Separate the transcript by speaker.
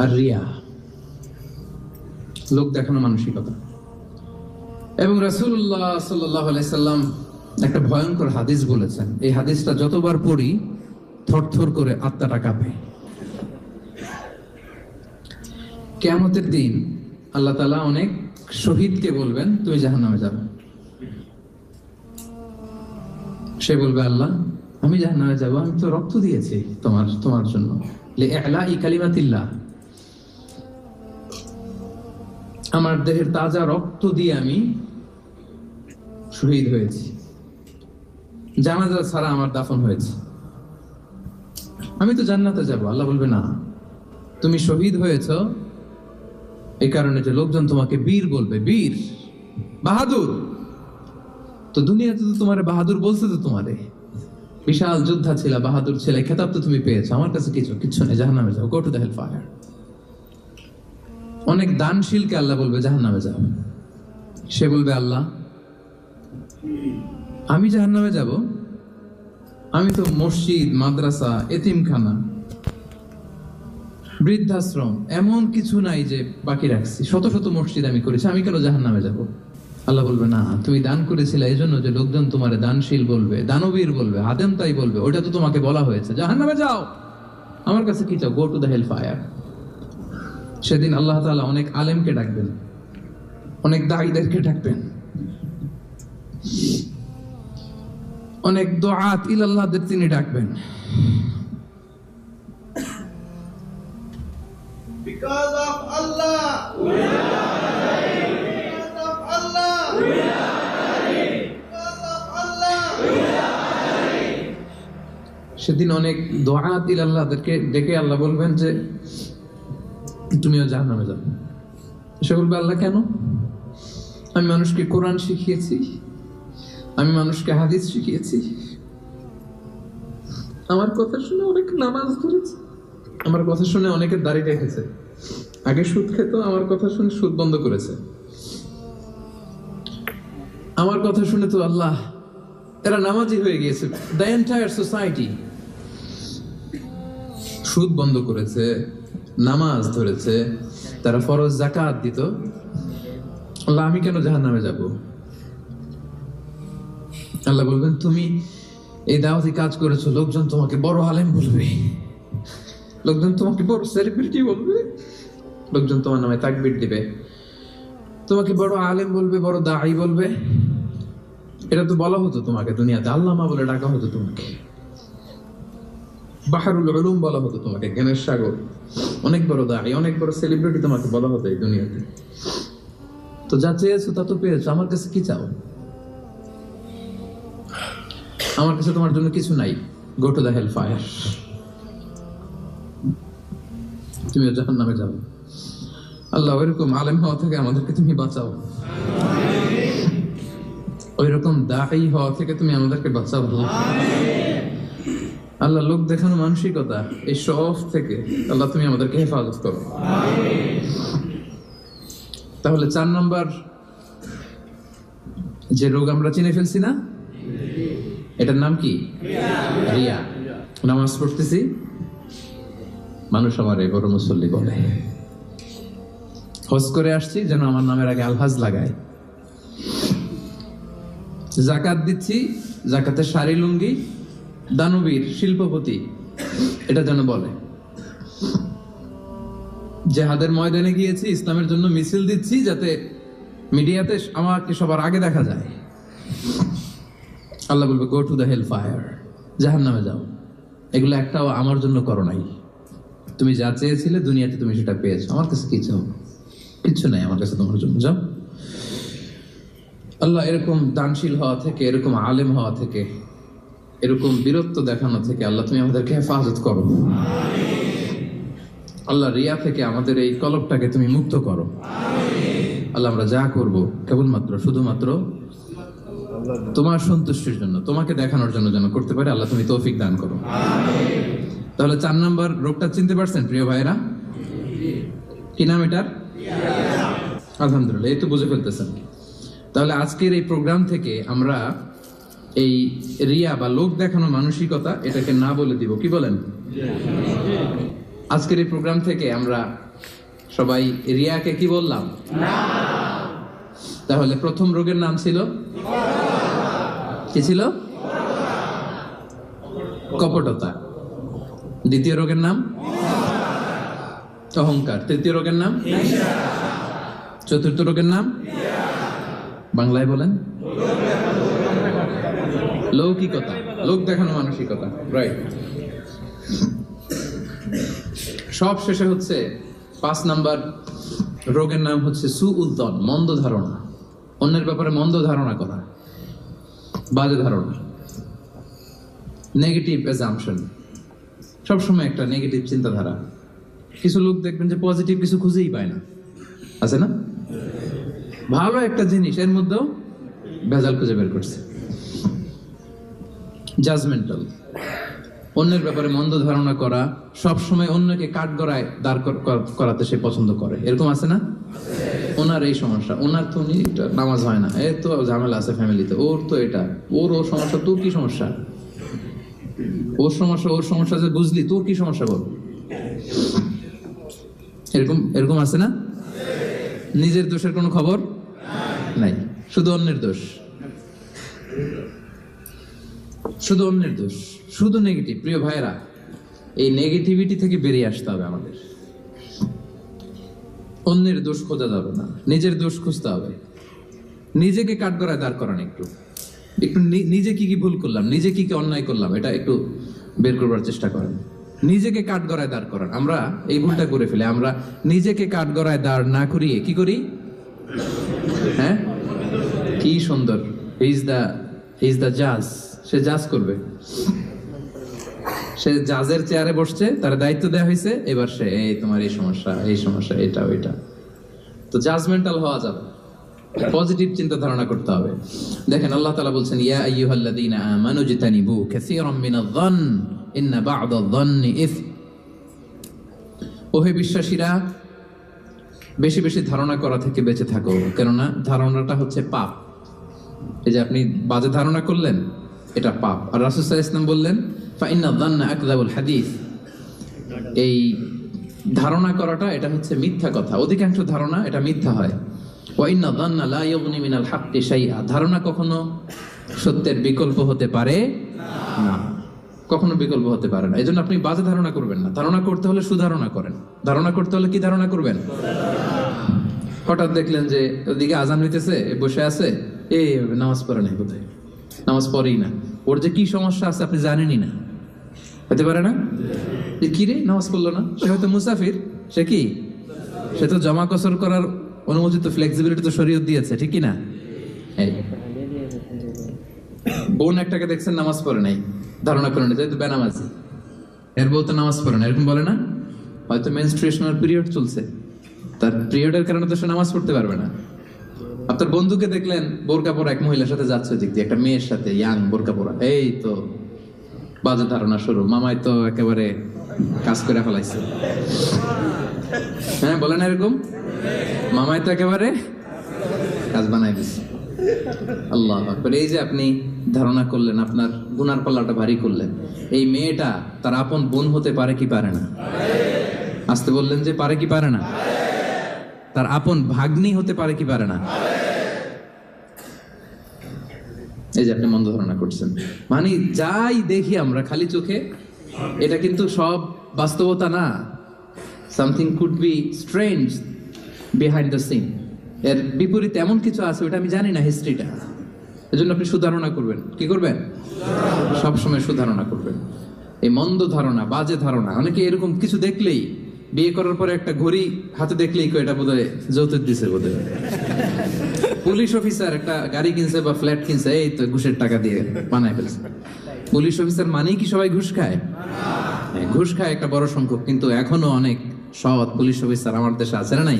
Speaker 1: আর রিয়া, লোক দেখানো মানসিকতা। এবং রাসূলুল্লাহ সাল্লাল্লাহু আলাইহি সাল্লাম একটা ভয়ঙ্কর হাদিস বলেছেন, এই হাদিসটা যতবার পড়ি থরথর করে আত্মাটা কাঁপে। কিয়ামতের দিন আল্লাহ তাআলা অনেক শহীদকে বলবেন তুমি জাহান্নামে যাবে। সে বলবে আল্লাহ আমি জাহান্নামে যাব, আমি তো রক্ত দিয়েছি তোমার জন্য, লিইলাই কালিমাতিল্লাহ, আমার দেহের তাজা রক্ত দিয়ে আমি শহীদ হয়েছি, জানাজা ছাড়া আমার দাফন হয়েছে, আমি তো জান্নাতে যাব। আল্লাহ বলবে না, তুমি শহীদ হয়েছ এই কারণে যে লোকজন তোমাকে বীর বলবে, বীর বাহাদুর। তো দুনিয়াতে তো তোমারে বাহাদুর বলছে, তো তোমারে বিশাল যোদ্ধা ছিল, বাহাদুর ছিল, খেতাব তো তুমি পেয়েছো, আমার কাছে কিচ্ছু নেই, জাহান্নামে যাও, go to the hell fire. অনেক দানশীলকে আল্লাহ বলবে জাহান্নামে যাও। সে বলবে আল্লাহ আমি জাহান্নামে যাব, আমি তো মসজিদ, মাদ্রাসা, এতিমখানা, বৃদ্ধাশ্রম এমন কিছু নাই যে বাকি রাখছি, শত শত মসজিদ আমি করেছি, আমি কেন জাহান্নামে যাব? আল্লাহ বলবে না, তুমি দান করেছিলে এই জন্য যে লোকজন তোমারে দানশীল বলবে, দানবীর বলবে, আদেম তাই বলবে, ওইটা তো তোমাকে বলা হয়েছে, জাহান্নামে যাও, আমার কাছে কি চাও, go to the hell fire. সেদিন আল্লাহ তাআলা অনেক আলেমকে ডাকবেন, অনেক দাঈদেরকে ডাকবেন, অনেক দুআত ইলাল্লাহদের তিনি ডাকবেন।
Speaker 2: Because of Allah, we are ready. Because of Allah, we are ready. Because of Allah, we are ready.
Speaker 1: সেদিন অনেক দুআত ইলাল্লাহদেরকে ডেকে আল্লাহ বলবেন যে তুমিও জাহান্নামে যাও। সে বলবে আল্লাহ কেন? আমি মানুষকে কোরআন শিখিয়েছি, আমি মানুষকে হাদিস শিখিয়েছি, আমার কথা শুনে অনেক নামাজ ধরেছে, আমার কথা শুনে অনেকের দাড়ি রেখেছে, আগে সুদ খেত, আমার কথা শুনে সুদ বন্ধ করেছে, আমার কথা শুনে তো আল্লাহ এরা নামাজি হয়ে গিয়েছে। দ্য এন্টায়ার সোসাইটি সুদ বন্ধ করেছে, নামাজ ধরেছে, তারা ফরজ যাকাত দিত, আল্লাহ আমি কেন জাহান্নামে যাব? আল্লাহ বলবেন তুমি এই দাওয়াতি কাজ করেছো, লোকজন তোমাকে বড় আলেম বলবে, লোকজন তোমাকে বড় সেলিব্রিটি বলবে, লোকজন তোমার নামে তাকবীর দিবে, তোমাকে বড় আলেম বলবে, বড় দাঈ বলবে। এটা তো বলা হতো তোমাকে দুনিয়াতে, আল্লামা বলে ডাকা হতো তোমাকে, বাহরুল উলুম বলা হতো তোমাকে, জ্ঞানের সাগর, অনেক বড় দাঈ, অনেক বড় সেলিব্রিটি তোমাকে বলা হতো এই দুনিয়াতে। তো যা চেয়েছো তা তো পেয়েছো, আমার কাছে কি চাও? আমার কাছে তোমার জন্য কিছু নাই, go to the hell fire, তুমিও জাহান্নামে যাও। আল্লাহ ওইরকম আলেম হওয়া থেকে আমাদেরকে তুমি বাঁচাও, ওইরকম দাঈ হওয়া থেকে তুমি আমাদেরকে বাঁচাও। আল্লাহ লোক দেখানো মানসিকতা, এই শফ থেকে আল্লাহ তুমি আমাদেরকে হেফাজত করো। তাহলে 4 নম্বর যে রোগ আমরা চিনে ফেলছি না, এটার নাম কি? রিয়া। নামাজ পড়তেছি, মানুষ আমার এই বড় মুসল্লি বলে, হজ করে আসছি যেন আমার নামের আগে আলহাজ লাগায়, যাকাত দিচ্ছি, যাকাতের শাড়ি লুঙ্গি, দানবীর শিল্পপতি এটা যেন বলে, জিহাদের ময়দানে গিয়েছি, ইসলামের জন্য মিছিল দিচ্ছি, যাতে মিডিয়াতে আমাকে সবার আগে দেখা যায়। আল্লাহ বলবে go to the hell fire, জাহান্নামে যাও। এগুলো একটাও আমার জন্য করো নাই, তুমি যা চেয়েছিলে দুনিয়াতে তুমি সেটা পেয়েছো, আমার কাছে কি চাও? কিচ্ছু নাই আমার কাছে তোমার জন্য, যাও। আল্লাহ এরকম দানশীল হওয়া থেকে, এরকম আলেম হওয়া থেকে, এরকম বীরত্ব দেখানো থেকে আল্লাহ তুমি আমাদেরকে হেফাজত করো। আল্লাহ রিয়া থেকে আমাদের এই কলবটাকে তুমি মুক্ত করো। আল্লাহ আমরা যা করব কেবলমাত্র শুধুমাত্র তোমার সন্তুষ্টির জন্য, তোমাকে দেখানোর জন্য যেন করতে পারে। আল্লাহ তুমি তৌফিক দান করো। তাহলে 4 নম্বর রোগটা চিনতে পারছেন প্রিয় ভাইরা? কি নাম এটার? আলহামদুলিল্লাহ, এই তো বুঝে ফেলতেছেন। তাহলে আজকের এই প্রোগ্রাম থেকে আমরা এই রিয়া বা লোক দেখানো মানসিকতা এটাকে না বলে দিব, কি বলেন? আজকের এই প্রোগ্রাম থেকে আমরা সবাই রিয়াকে কি বললাম? তাহলে প্রথম রোগের নাম ছিল কি ছিল? কপটতা। দ্বিতীয় রোগের নাম অহংকার। তৃতীয় রোগের নাম, চতুর্থ রোগের নাম বাংলায় বলেন লৌকিকতা, লোক দেখানো মানসিকতা। রাইট। সব শেষে হচ্ছে 5 নাম্বার রোগের নাম হচ্ছে সুউদ্দন, মন্দ ধারণা। অন্যের ব্যাপারে মন্দ ধারণা করা, বাজে ধারণা, নেগেটিভ অ্যাজাম্পশন, সবসময় একটা নেগেটিভ চিন্তাধারা। কিছু লোক দেখবেন যে পজিটিভ কিছু খুঁজেই পায় না, আছে না? ভালো একটা জিনিস এর মধ্যেও ভেজাল খুঁজে বের করছে। জাজমেন্টাল, অন্যের ব্যাপারে মন্দ ধারণা করা, সবসময় অন্যকে কাঠগড়ায় দাঁড় করাতে সে পছন্দ করে, এরকম আছে না? ওনার এই সমস্যা, ওনার তো নামাজ হয় না, এর তো ঝামেলা আছে ফ্যামিলিতে, ওর তো এটা, ওর সমস্যা, তোর কি সমস্যা? ওর সমস্যা যে বুঝলি, তোর কি সমস্যা বল? এরকম এরকম আছে না? নিজের দোষের কোনো খবর নাই, শুধু অন্যের দোষ, শুধু অন্যের দোষ, শুধু নেগেটিভ। প্রিয় ভাইরা, এই নেগেটিভিটি থেকে বেরিয়ে আসতে হবে আমাদের। অন্যের দোষ খোঁজা যাবে না, নিজের দোষ খুঁজতে হবে। নিজেকে কাঠগড়ায় দাঁড় করান, একটু একটু নিজে কি কি ভুল করলাম, নিজে কি কি অন্যায় করলাম, এটা একটু বের করবার চেষ্টা করেন। নিজেকে কাঠগড়ায় দাঁড় করান। আমরা এই ভুলটা করে ফেলি, আমরা নিজেকে কাঠগড়ায় দাঁড় না করিয়ে কি করি? হ্যাঁ, কি সুন্দর, হি ইজ দ্য জাজ, সে জাজ করবে, সে জাজের চেয়ারে বসছে, তার দায়িত্ব দেওয়া হয়েছে, এবার সে এই তোমার এই সমস্যা, এই সমস্যা, এটা ওইটা। তো জাজমেন্টাল হওয়া যাবে, পজিটিভ চিন্তা ধারণা করতে হবে। দেখেন আল্লাহ তাআলা বলছেন, ইয়া আইয়ুহাল্লাযীনা আমানু জিতানিবু কাসীরাম মিনায-যন্ন ইন্না বা'দায-যন্নি ইসম। ওহে বিশ্বাসীরা, বেশি বেশি ধারণা করা থেকে বেঁচে থাকো, কেননা ধারণাটা হচ্ছে পাপ। এই যে আপনি বাজে ধারণা করলেন, এটা পাপ। আর রাসূল সাল্লাল্লাহু আলাইহি ওয়াসাল্লাম বললেন, ফাইন্নায-যন্না আকযাবুল হাদীস। এই ধারণা করাটা এটা হচ্ছে মিথ্যা কথা, অধিকাংশ ধারণা এটা মিথ্যা হয়। ওয়া ইন্নায-যন্না লা ইউগনি মিনাল হাক্কি শাইআ। ধারণা কখনো সত্যের বিকল্প হতে পারে না, কখনো বিকল্প হতে পারে না। এজন্য আপনি বাজে ধারণা করবেন না। ধারণা করতে হলে সুধারণা করেন। ধারণা করতে হলে কি ধারণা করবেন? হঠাৎ দেখলেন যে ওদিকে আজান হইতেছে, বসে আছে, এই নামাজ পড়ে নাই, বোধহয় নামাজ পড়েই না, ওর যে কি সমস্যা আছে আপনি জানেনই না, হতে পারে না? যে কি রে নামাজ পড়লো না, সে হয়তো মুসাফির, সে কি, সে তো জমা কসর করার অনুমোদিত ফ্লেক্সিবিলিটি তো শরীয়ত দিয়েছে, ঠিক কি না? এই বোন একটাকে দেখছেন নামাজ পড়ে নাই, ধারণা করেন যেহেতু বেনামাজি, এর বউ তো নামাজ পড়ে না, এরকম বলে না? হয়তো মেনস্ট্রুয়েশনাল পিরিয়ড চলছে, তার পিরিয়ডের কারণে তো সে নামাজ পড়তে পারবে না। আপনার বন্ধুকে দেখলেন বোরকা পরা এক মহিলার সাথে যাচ্ছে, দিক দিয়ে একটা মেয়ের সাথে, ইয়াং বোরকা পরা, এই তো বাজে ধারণা শুরু, মামাই তো একেবারে কাজ করে ফেলাইছে। হ্যাঁ বলেন এরকম, মামাই তো একেবারে কাজ বানাই দিচ্ছে। আল্লাহ আকবার। এই যে আপনি ধারণা করলেন, আপনার গুনার পাল্লাটা ভারী করলেন। এই মেয়েটা তার আপন বোন হতে পারে কি পারে না? আসতে বললেন যে পারে কি পারে না? তার আপন ভাগ্নি হতে পারে কি পারে না? এই যে আপনি মন্দ ধারণা করছেন, মানে যাই দেখি আমরা খালি চোখে, এটা কিন্তু সব বাস্তবতা না। Something could be strange behind the scene. এর বিপরীতে এমন কিছু আছে, ওটা আমি জানি না হিস্ট্রিটা। এজন্য আপনি সুধারণা করবেন। কি করবেন? সবসময় সুধারণা করবেন। এই মন্দ ধারণা, বাজে ধারণা, অনেকে এরকম কিছু দেখলেই, বিয়ে করার পরে একটা ঘড়ি হাতে দেখলেই এটা বোধহয় যৌতুক দিছে, বোধহয় পুলিশ অফিসার একটা গাড়ি কিনছে বা ফ্ল্যাট কিনছে, এই তো ঘুষের টাকা দিয়ে বানায় ফেলছে। পুলিশ অফিসার মানেই কি সবাই ঘুষ খায়? ঘুষ খায় একটা বড় সংখ্যক, কিন্তু এখনো অনেক সৎ পুলিশ অফিসার আমার দেশে আছে না নাই?